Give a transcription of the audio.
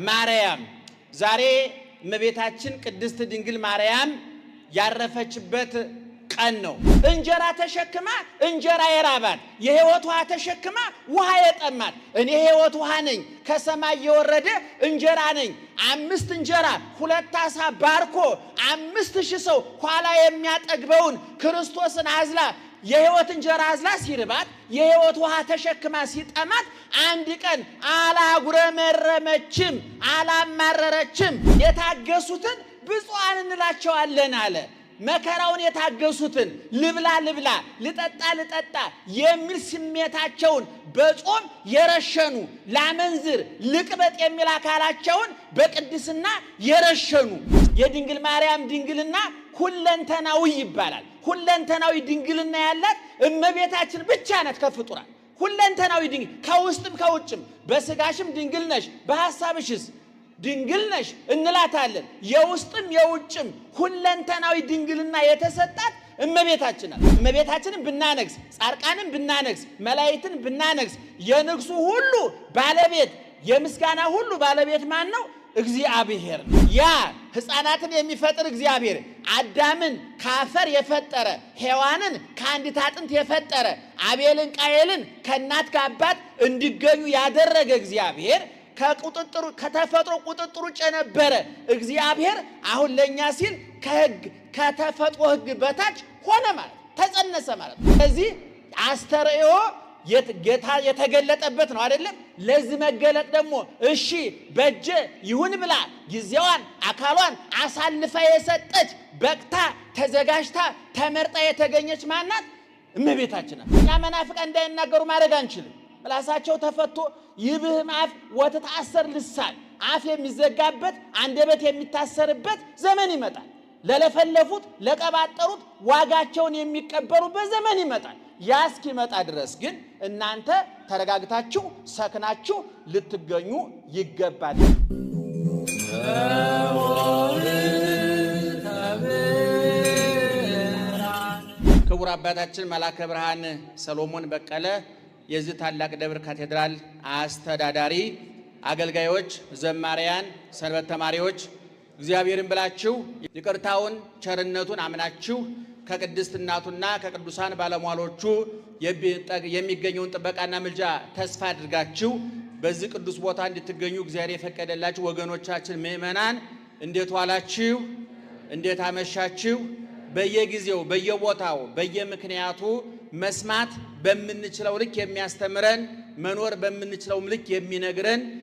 ማርያም ዛሬ እመቤታችን ቅድስት ድንግል ማርያም ያረፈችበት ቀን ነው። እንጀራ ተሸክማ እንጀራ የራባት የሕይወት ውሃ ተሸክማ ውሃ የጠማት እኔ ሕይወት ውሃ ነኝ ከሰማይ የወረደ እንጀራ ነኝ 5 እንጀራ 2 ዓሣ ባርኮ 5000 ሰው ኋላ የሚያጠግበውን ክርስቶስን አዝላ የሕይወት እንጀራ አዝላ ሲርባት የሕይወት ውሃ ተሸክማ ሲጠማት አንድ ቀን አላጉረመረመችም አላማረረችም። የታገሱትን ብፁዓን እንላቸዋለን አለ። መከራውን የታገሱትን ልብላ ልብላ ልጠጣ ልጠጣ የሚል ስሜታቸውን በጾም የረሸኑ ላመንዝር ልቅበጥ የሚል አካላቸውን በቅድስና የረሸኑ የድንግል ማርያም ድንግልና ሁለንተናዊ ይባላል። ሁለንተናዊ ድንግልና ያላት እመቤታችን ብቻ ናት ከፍጡራን። ሁለንተናዊ ድንግል ከውስጥም ከውጭም በስጋሽም ድንግል ነሽ በሐሳብሽስ ድንግል ነሽ እንላታለን። የውስጥም የውጭም ሁለንተናዊ ድንግልና የተሰጣት እመቤታችን ናት። እመቤታችንን ብናነግስ ጻድቃንን ብናነግስ መላእክትን ብናነግስ የንግሱ ሁሉ ባለቤት የምስጋና ሁሉ ባለቤት ማን ነው? እግዚአብሔር። ያ ሕፃናትን የሚፈጥር እግዚአብሔር አዳምን ካፈር የፈጠረ ሔዋንን ከአንዲት አጥንት የፈጠረ አቤልን ቃየልን ከእናት ከአባት እንዲገኙ ያደረገ እግዚአብሔር ከቁጥጥሩ ከተፈጥሮ ቁጥጥሩ ውጭ የነበረ እግዚአብሔር አሁን ለኛ ሲል ከሕግ ከተፈጥሮ ሕግ በታች ሆነ ማለት ተጸነሰ ማለት ነው። ስለዚህ አስተርእዮ ጌታ የተገለጠበት ነው አይደለም። ለዚህ መገለጥ ደግሞ እሺ በጀ ይሁን ብላ ጊዜዋን አካሏን አሳልፋ የሰጠች በቅታ ተዘጋጅታ ተመርጣ የተገኘች ማናት? እመቤታችን ናት። እኛ መናፍቃን እንዳይናገሩ ማድረግ አንችልም። ምላሳቸው ተፈቶ ይብህም አፍ ወተታሰር ልሳን አፍ የሚዘጋበት አንደበት የሚታሰርበት ዘመን ይመጣል። ለለፈለፉት ለቀባጠሩት ዋጋቸውን የሚቀበሉበት ዘመን ይመጣል። ያ እስኪመጣ ድረስ ግን እናንተ ተረጋግታችሁ ሰክናችሁ ልትገኙ ይገባል። ክቡር አባታችን መላከ ብርሃን ሰሎሞን በቀለ የዚህ ታላቅ ደብር ካቴድራል አስተዳዳሪ፣ አገልጋዮች፣ ዘማሪያን፣ ሰንበት ተማሪዎች እግዚአብሔርን ብላችሁ ይቅርታውን ቸርነቱን አምናችሁ ከቅድስት እናቱና ከቅዱሳን ባለሟሎቹ የሚገኘውን ጥበቃና ምልጃ ተስፋ አድርጋችሁ በዚህ ቅዱስ ቦታ እንድትገኙ እግዚአብሔር የፈቀደላችሁ ወገኖቻችን ምእመናን እንዴት ዋላችሁ? እንዴት አመሻችሁ? በየጊዜው በየቦታው በየምክንያቱ መስማት በምንችለው ልክ የሚያስተምረን መኖር በምንችለው ልክ የሚነግረን